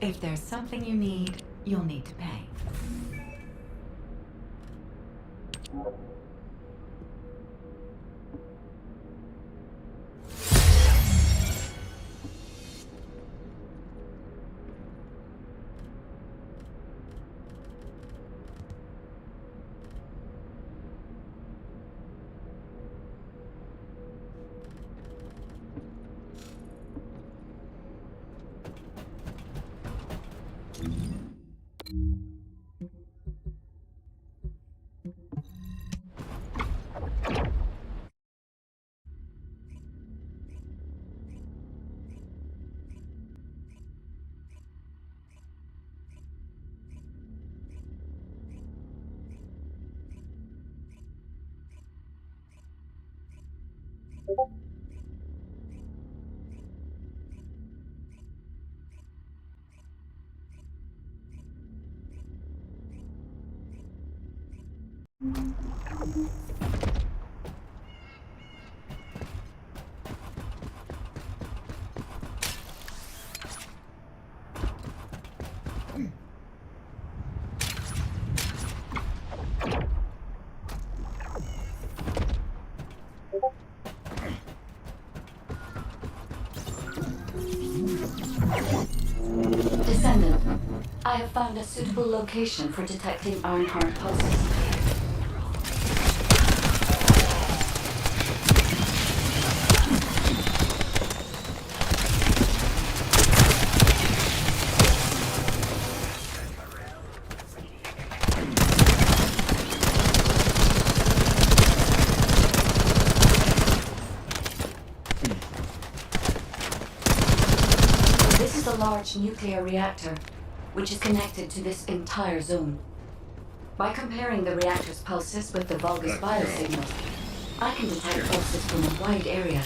If there's something you need, you'll need to pay. Descendant, I have found a suitable location for detecting Ironheart pulses. This is a large nuclear reactor, which is connected to this entire zone. By comparing the reactor's pulses with the Vulgus biosignals, I can detect pulses from a wide area.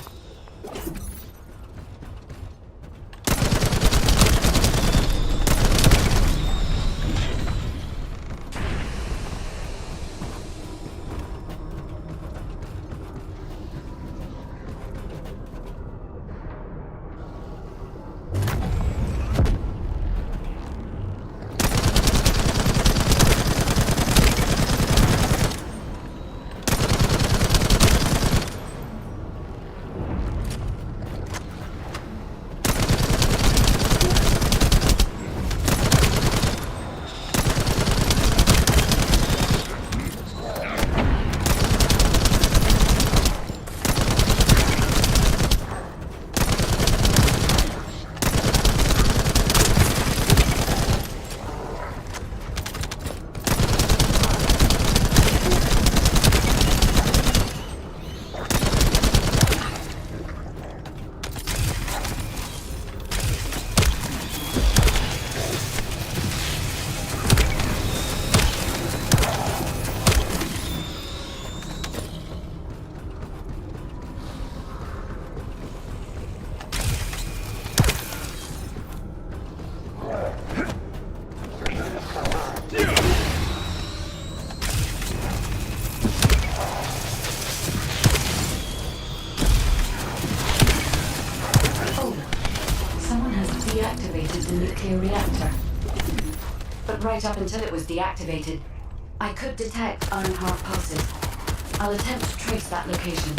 Deactivated the nuclear reactor. But right up until it was deactivated, I could detect Ironheart pulses. I'll attempt to trace that location.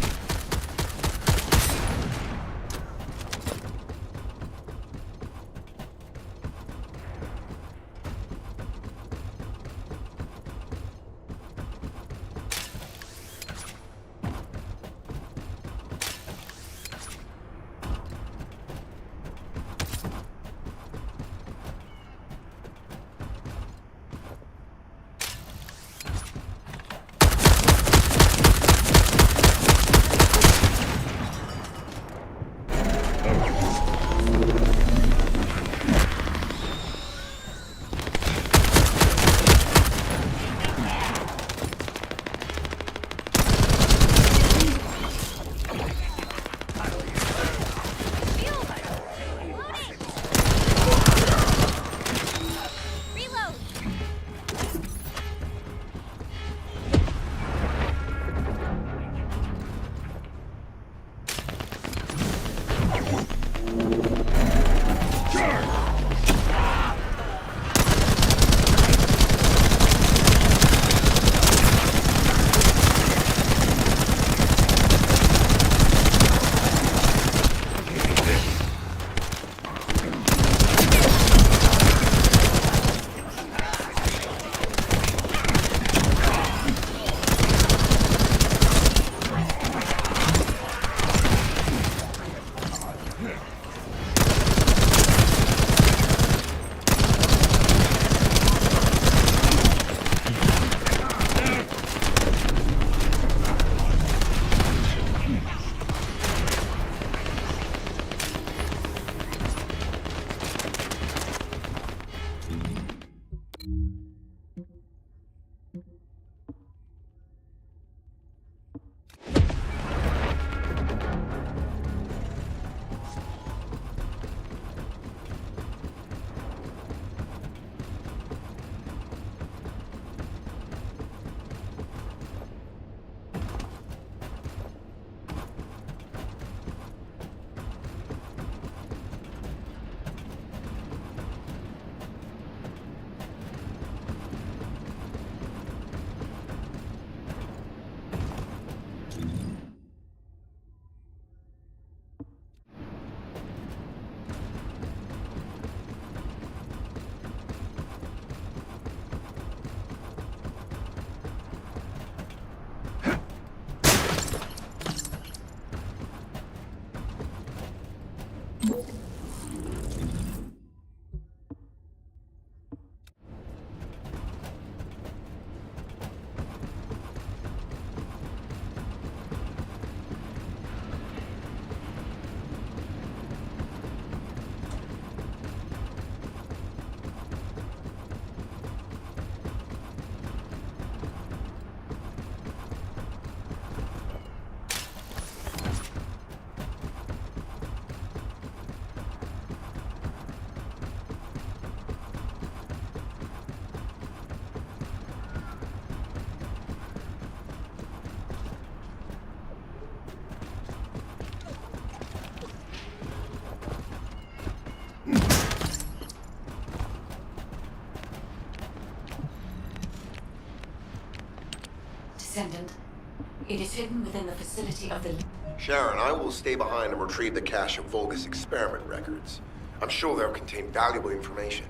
hidden within the facility of the... Sharon, I will stay behind and retrieve the cache of Vulgus experiment records. I'm sure they'll contain valuable information.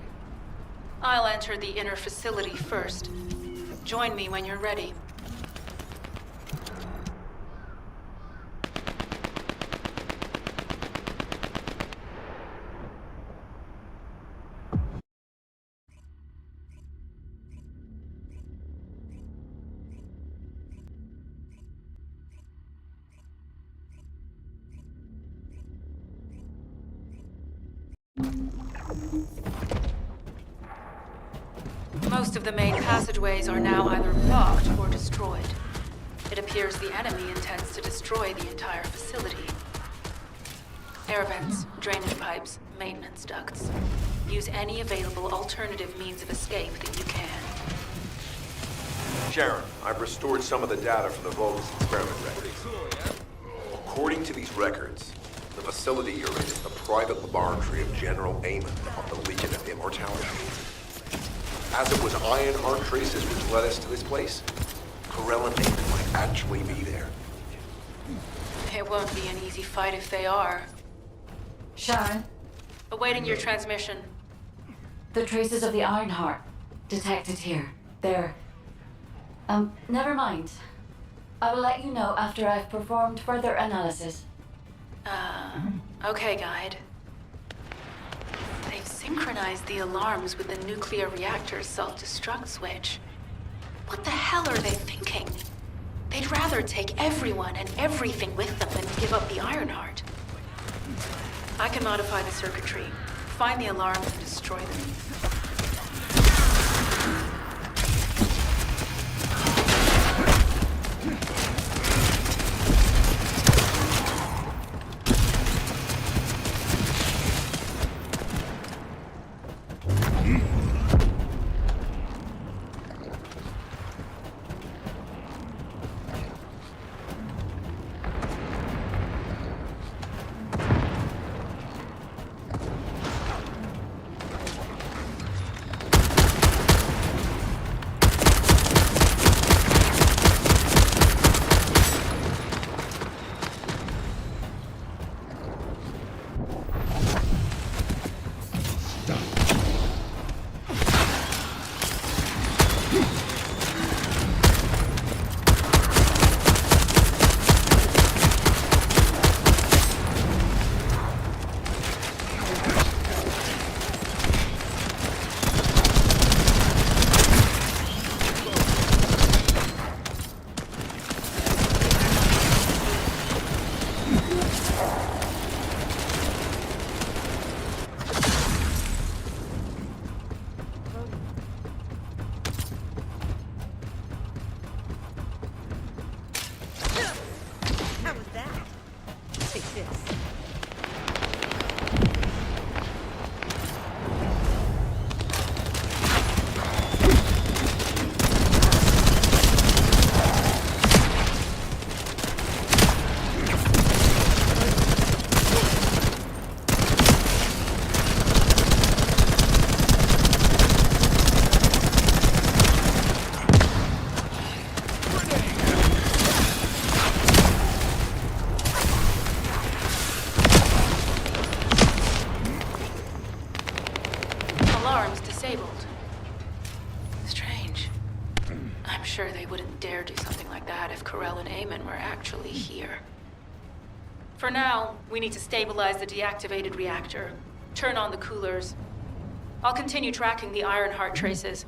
I'll enter the inner facility first. Join me when you're ready. Most of the main passageways are now either blocked or destroyed. It appears the enemy intends to destroy the entire facility. Air vents, drainage pipes, maintenance ducts. Use any available alternative means of escape that you can. Sharon, I've restored some of the data from the Vulgus experiment records. According to these records, the facility you're in is the private laboratory of General Amon of the Legion of Immortality. As it was Ironheart traces which led us to this place, Corell and Amon might actually be there. It won't be an easy fight if they are. Sharon, Awaiting your transmission. the traces of the Ironheart detected here. They're... never mind. I will let you know after I've performed further analysis. Okay, Guide. They've synchronized the alarms with the nuclear reactor's self-destruct switch. What the hell are they thinking? They'd rather take everyone and everything with them than give up the Ironheart. I can modify the circuitry, find the alarms and destroy them. Disabled. Strange. I'm sure they wouldn't dare do something like that if Corell and Amon were actually here. For now, we need to stabilize the deactivated reactor, turn on the coolers. I'll continue tracking the Ironheart traces.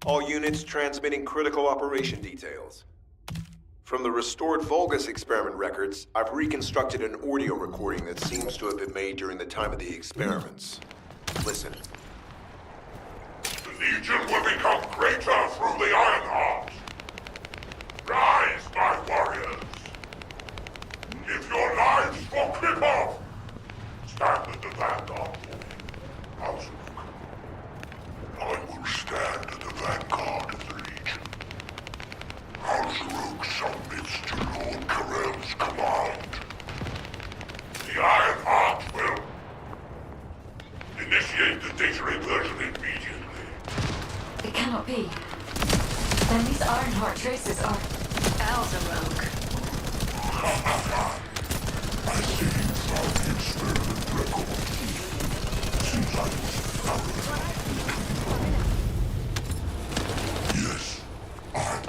All units transmitting critical operation details. From the restored Vulgus experiment records, I've reconstructed an audio recording that seems to have been made during the time of the experiments. Listen. The Legion will become greater through the Ironheart. Rise, my warriors. Give your lives for Clipper. Stand at the vanguard for me, Alzaruk. I will stand at the vanguard of the Legion. Alzaruk submits to Lord Karel's command. The Ironheart will initiate the data inversion immediately. It cannot be. Then these Ironheart traces are... Alzaruk. I see from the experiment record. Seems I was thoroughly. Yes, I am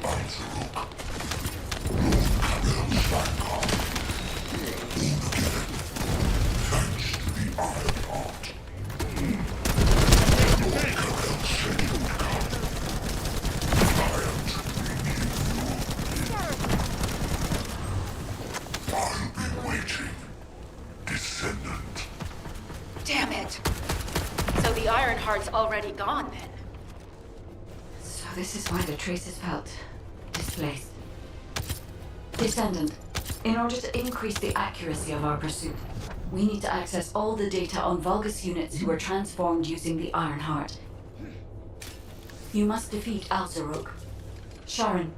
Alzaruk. Lord Karel's vanguard. All together, thanks to the Ironheart. Lord Karel said he would come. I am to bring him your I'll be waiting. Descendant. Damn it. So the Ironheart's already gone then. So this is why the traces felt displaced. Descendant, in order to increase the accuracy of our pursuit, we need to access all the data on Vulgus units who were transformed using the Ironheart. You must defeat Alzaruk. Sharon,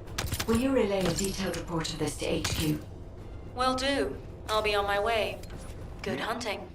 will you relay a detailed report of this to HQ? Will do. I'll be on my way. Good hunting.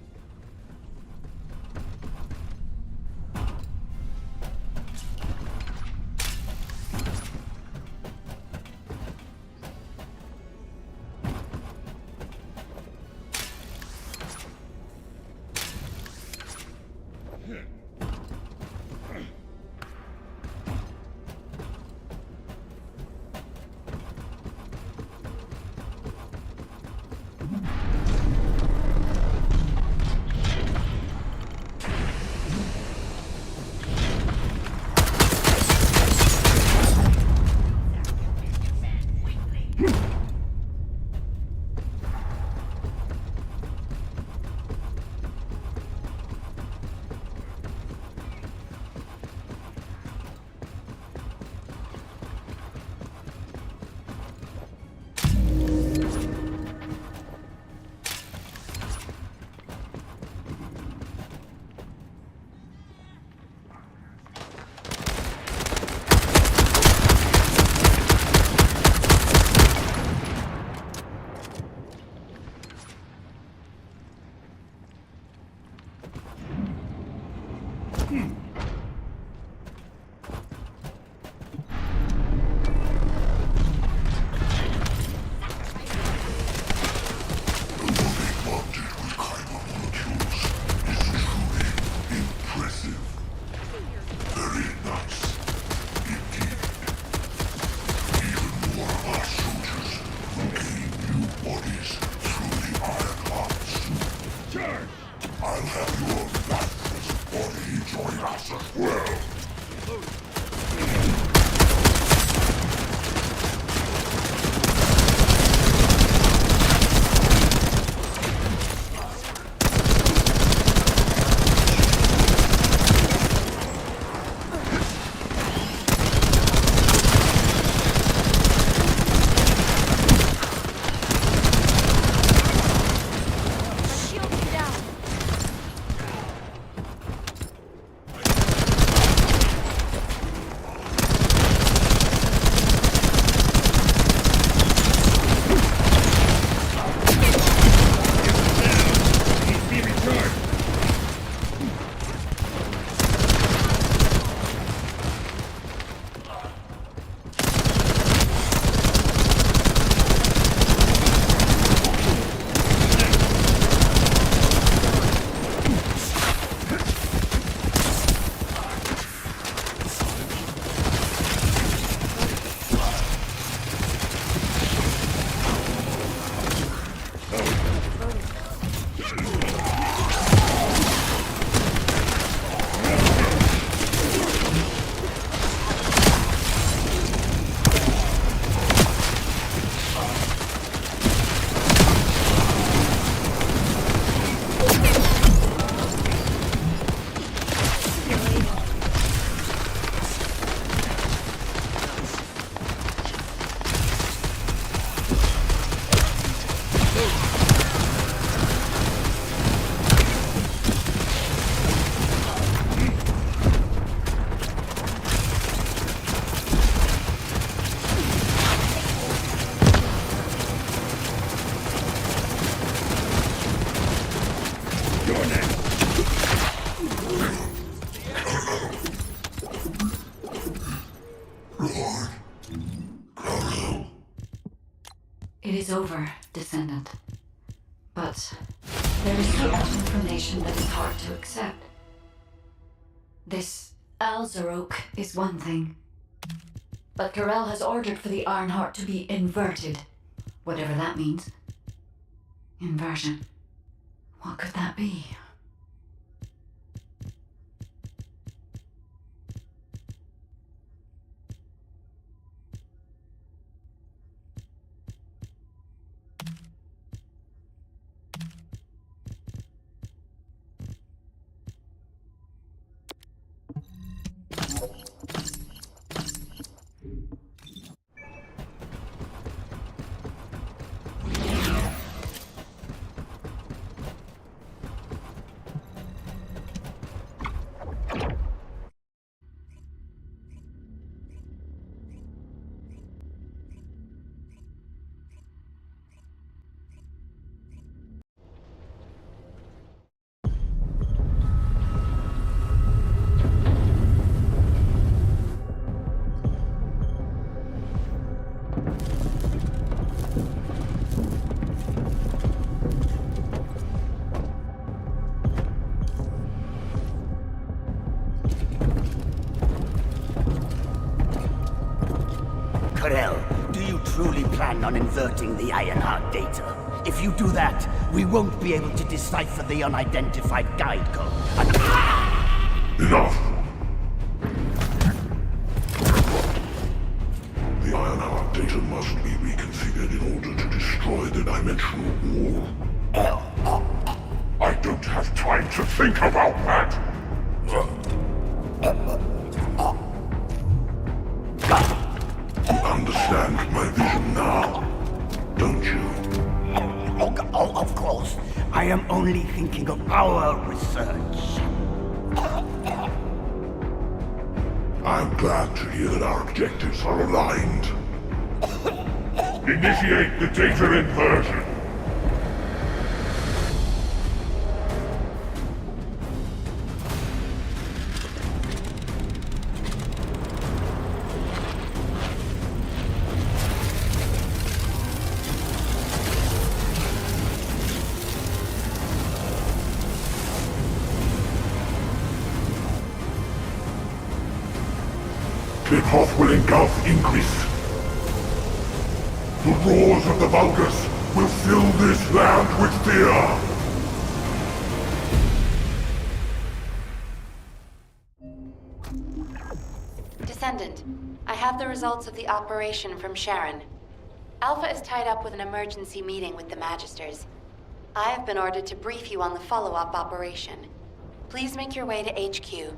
It is over, Descendant. But there is certain information that is hard to accept. This Alzarok is one thing. But Corel has ordered for the Ironheart to be inverted. Whatever that means. Inversion. What could that be? Do you truly plan on inverting the Ironheart data? If you do that, we won't be able to decipher the unidentified guide code. Enough! The Ironheart data must be reconfigured in order to destroy the dimensional wall. I don't have time to think about that! You understand my vision now, don't you? Oh, of course. I am only thinking of our research. I'm glad to hear that our objectives are aligned. Initiate the data inversion. The path will engulf Ingress. The roars of the Vulgus will fill this land with fear. Descendant, I have the results of the operation from Sharon. Alpha is tied up with an emergency meeting with the Magisters. I have been ordered to brief you on the follow-up operation. Please make your way to HQ.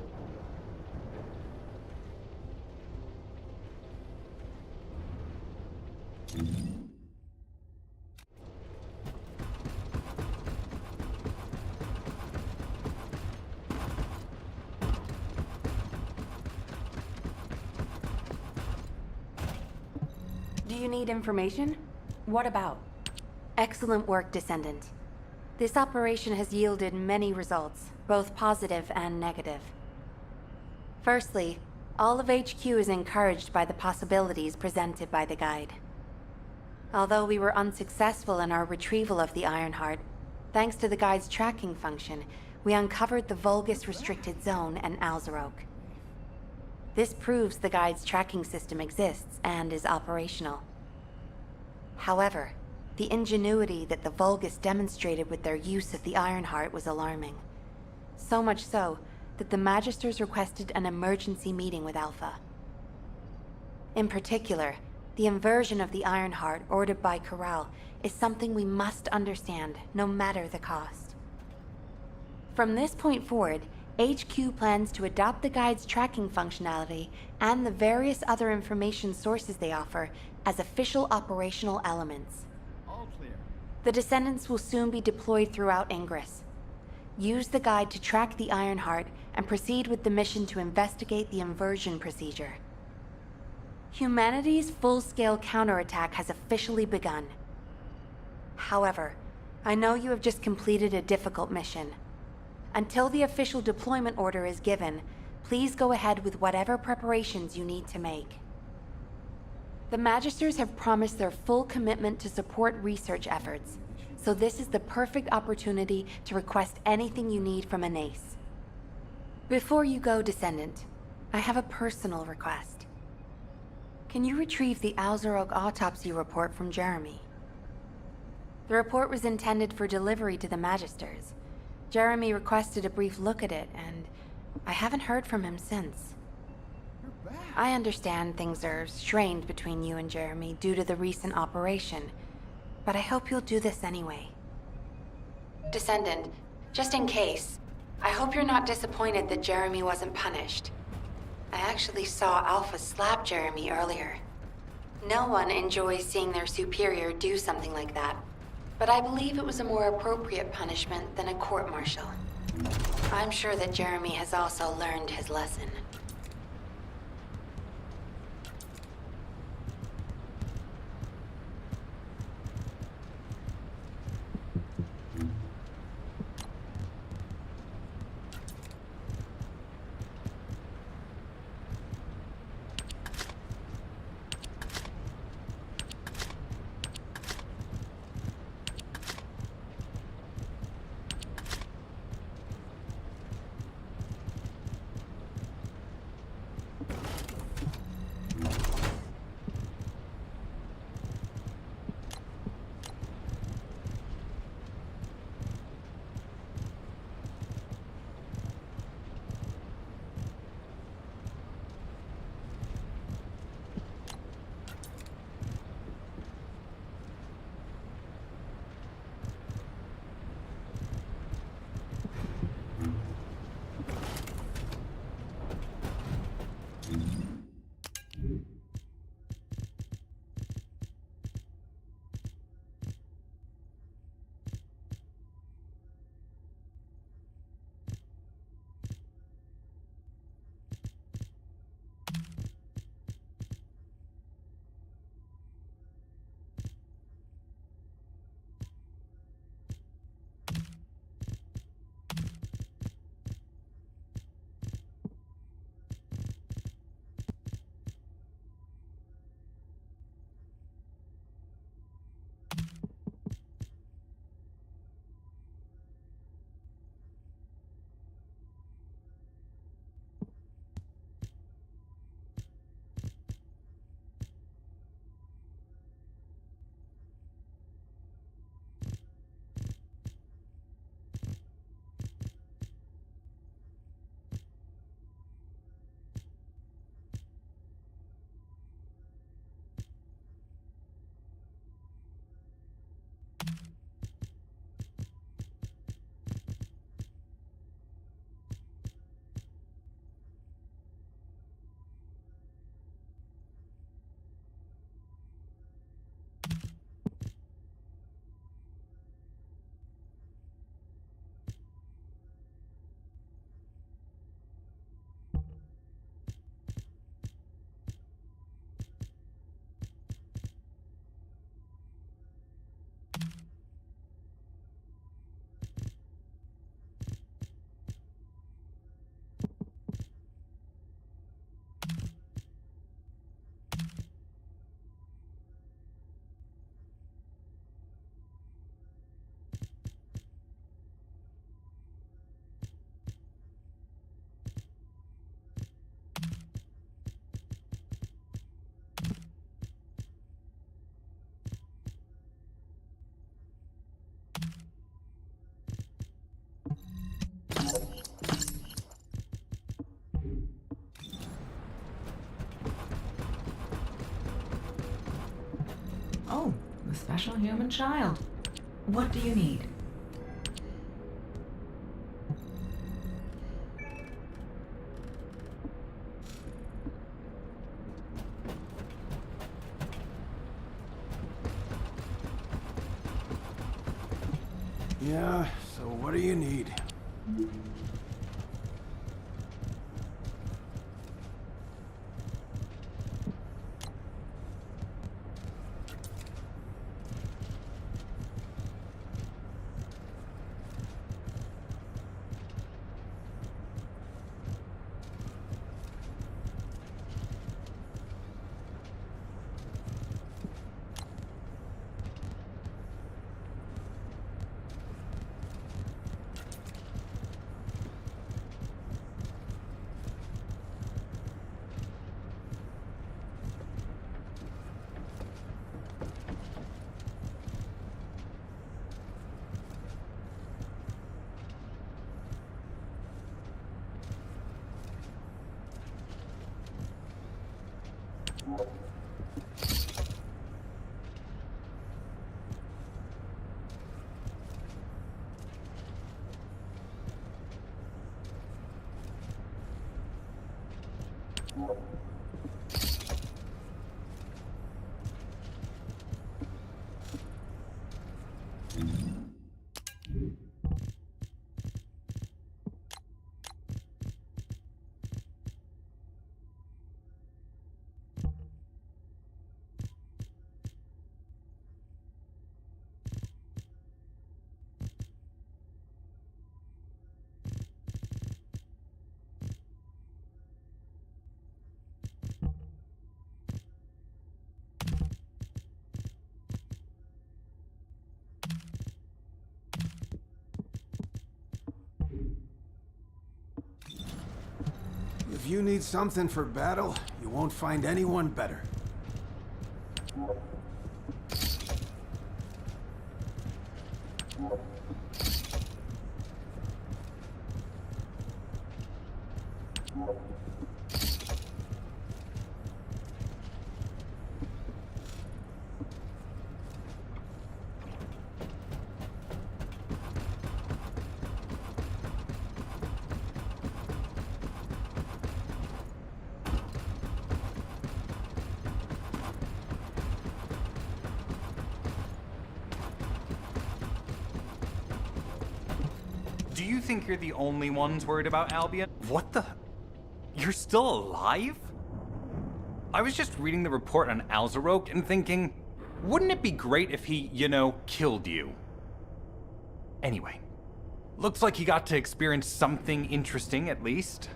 Do you need information? What about? Excellent work, Descendant. This operation has yielded many results, both positive and negative. Firstly, all of HQ is encouraged by the possibilities presented by the Guide. Although we were unsuccessful in our retrieval of the Ironheart, thanks to the Guide's tracking function, we uncovered the Vulgus Restricted Zone and Alzarok. This proves the Guide's tracking system exists and is operational. However, the ingenuity that the Vulgus demonstrated with their use of the Ironheart was alarming. So much so that the Magisters requested an emergency meeting with Alpha. In particular, the inversion of the Ironheart ordered by Corel is something we must understand, no matter the cost. From this point forward, HQ plans to adopt the Guide's tracking functionality and the various other information sources they offer as official operational elements. All clear. The Descendants will soon be deployed throughout Ingress. Use the Guide to track the Ironheart and proceed with the mission to investigate the inversion procedure. Humanity's full-scale counterattack has officially begun. However, I know you have just completed a difficult mission. Until the official deployment order is given, please go ahead with whatever preparations you need to make. The Magisters have promised their full commitment to support research efforts, so this is the perfect opportunity to request anything you need from an ace. Before you go, Descendant, I have a personal request. Can you retrieve the Alzarog autopsy report from Jeremy? The report was intended for delivery to the Magisters. Jeremy requested a brief look at it, and I haven't heard from him since. I understand things are strained between you and Jeremy due to the recent operation, but I hope you'll do this anyway. Descendant, just in case, I hope you're not disappointed that Jeremy wasn't punished. I actually saw Alpha slap Jeremy earlier. No one enjoys seeing their superior do something like that, but I believe it was a more appropriate punishment than a court-martial. I'm sure that Jeremy has also learned his lesson. Oh, the special human child. What do you need? Yeah, so what do you need? If you need something for battle, you won't find anyone better. Do you think you're the only ones worried about Albion? What the? You're still alive? I was just reading the report on Alzarok and thinking, wouldn't it be great if he, killed you? Anyway, looks like you got to experience something interesting at least.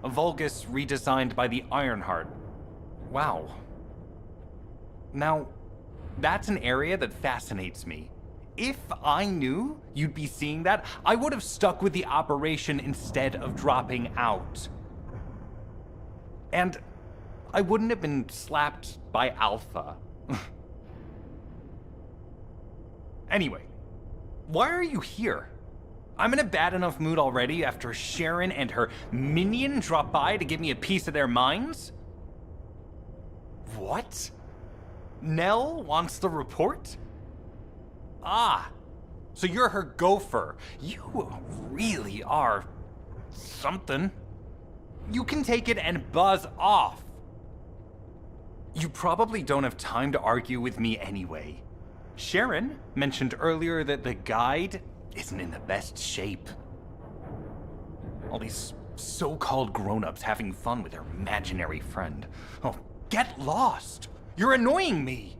A Vulgus redesigned by the Ironheart. Wow. Now, that's an area that fascinates me. If I knew you'd be seeing that, I would have stuck with the operation instead of dropping out. And I wouldn't have been slapped by Alpha. Anyway, why are you here? I'm in a bad enough mood already after Sharon and her minion drop by to give me a piece of their minds? What? Nell wants the report? Ah, so you're her gopher. You really are something. You can take it and buzz off. You probably don't have time to argue with me anyway. Sharon mentioned earlier that the guide isn't in the best shape. All these so-called grown-ups having fun with their imaginary friend. Oh, get lost! You're annoying me!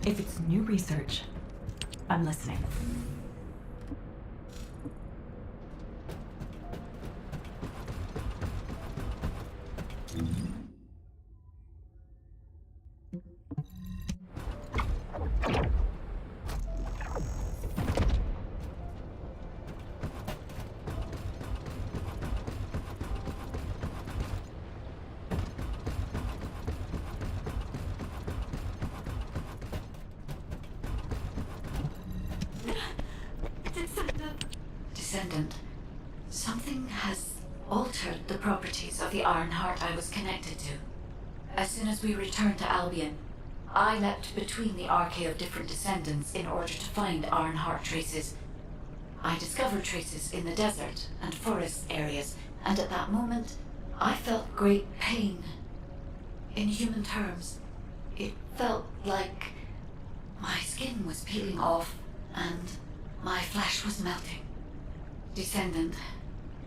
If it's new research, I'm listening. Descendant, something has altered the properties of the Ironheart I was connected to. As soon as we returned to Albion, I leapt between the arcade of different descendants in order to find Ironheart traces. I discovered traces in the desert and forest areas, and at that moment, I felt great pain. In human terms, it felt like my skin was peeling off and my flesh was melting. Descendant,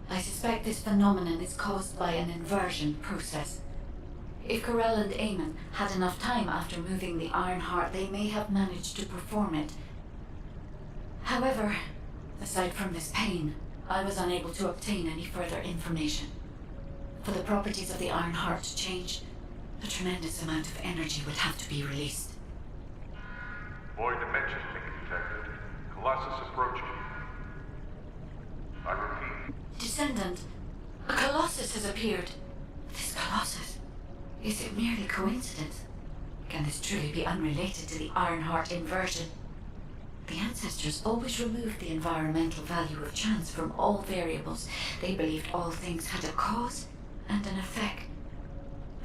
I suspect this phenomenon is caused by an inversion process. If Corell and Eamon had enough time after moving the Ironheart, they may have managed to perform it. However, aside from this pain, I was unable to obtain any further information. For the properties of the Ironheart to change, a tremendous amount of energy would have to be released. Void dimension link detected. Colossus approaching. I repeat. Descendant, a Colossus has appeared. This Colossus, is it merely coincidence? Can this truly be unrelated to the Ironheart inversion? The ancestors always removed the environmental value of chance from all variables. They believed all things had a cause and an effect.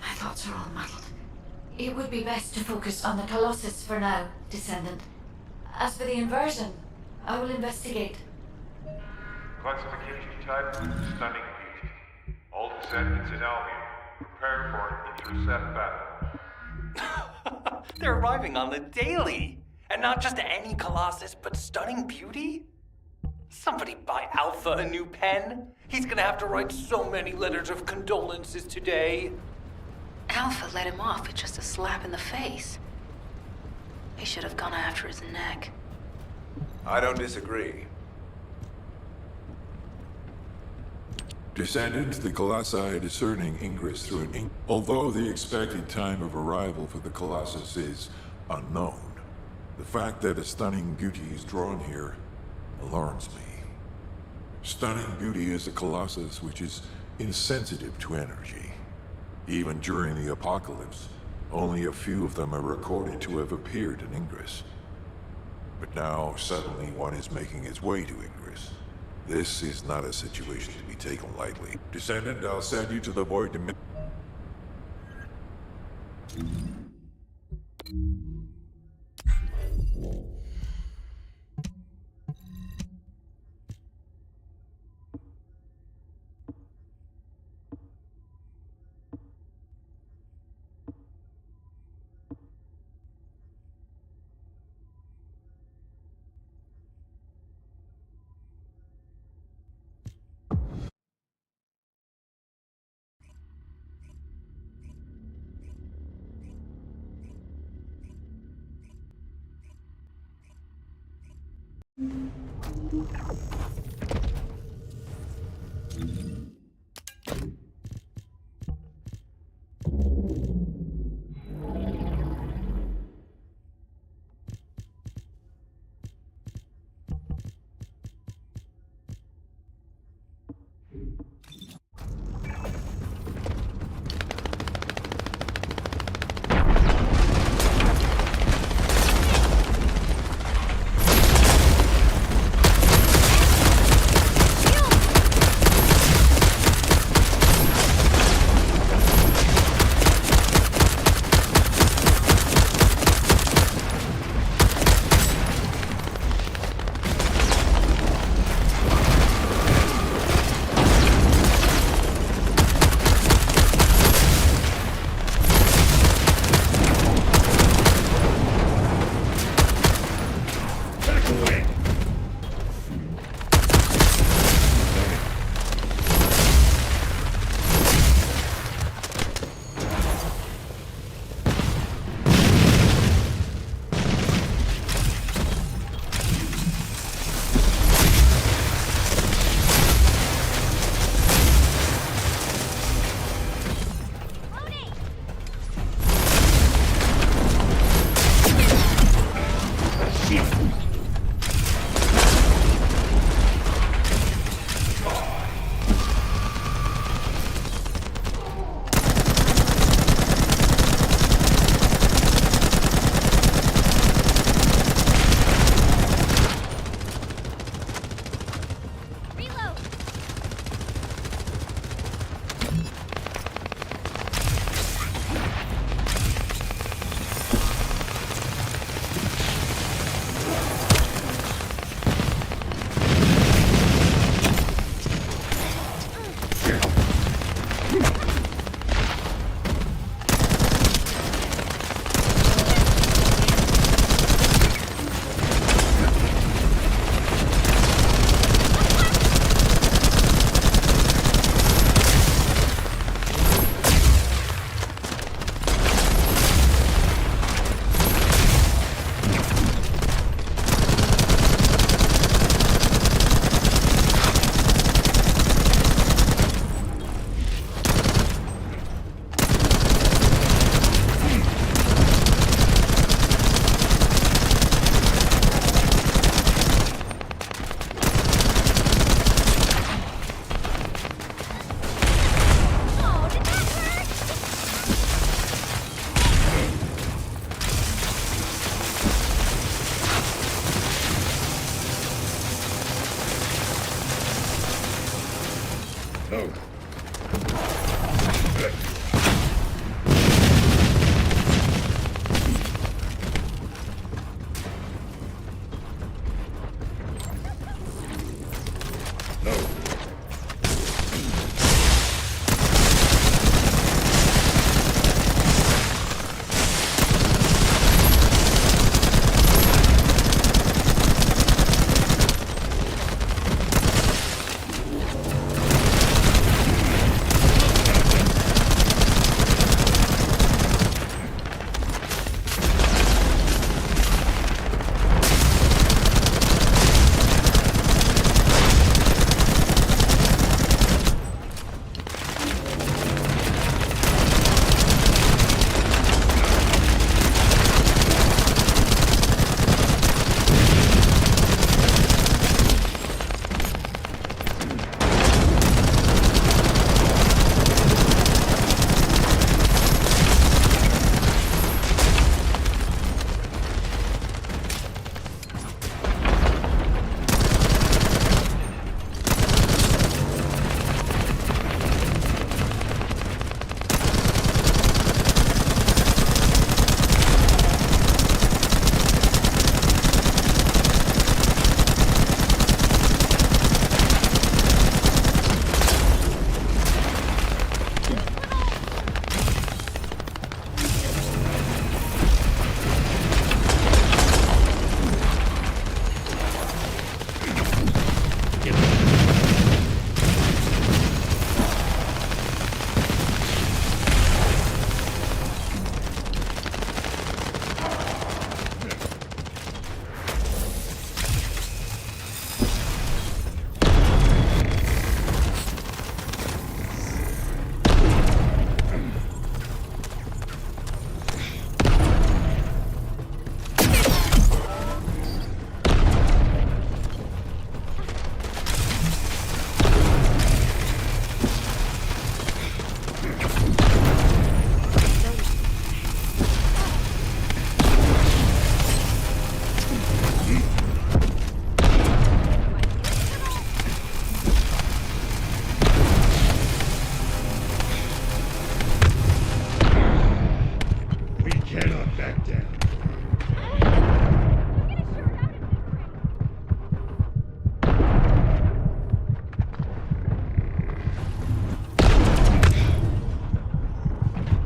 My thoughts are all muddled. It would be best to focus on the Colossus for now, Descendant. As for the inversion, I will investigate. Classification type, stunning beauty. All descendants in Albion, prepare for an intercept battle. They're arriving on the daily! And not just any Colossus, but stunning beauty? Somebody buy Alpha a new pen? He's gonna have to write so many letters of condolences today. Alpha let him off with just a slap in the face. He should have gone after his neck. I don't disagree. Descendant, the Colossi are discerning ingress through an ink. Although the expected time of arrival for the Colossus is unknown, the fact that a stunning beauty is drawn here alarms me. Stunning beauty is a Colossus which is insensitive to energy. Even during the apocalypse, only a few of them are recorded to have appeared in Ingress. But now, suddenly, one is making its way to Ingress. This is not a situation to be taken lightly. Descendant, I'll send you to the Void Dimension.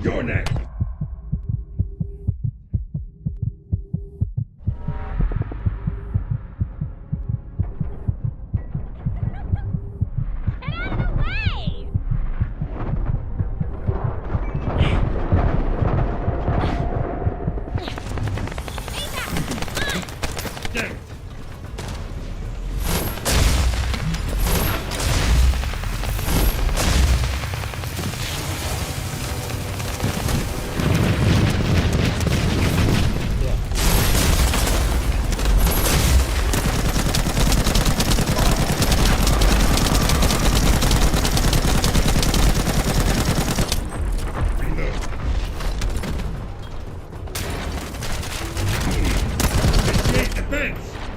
You're next. Defense!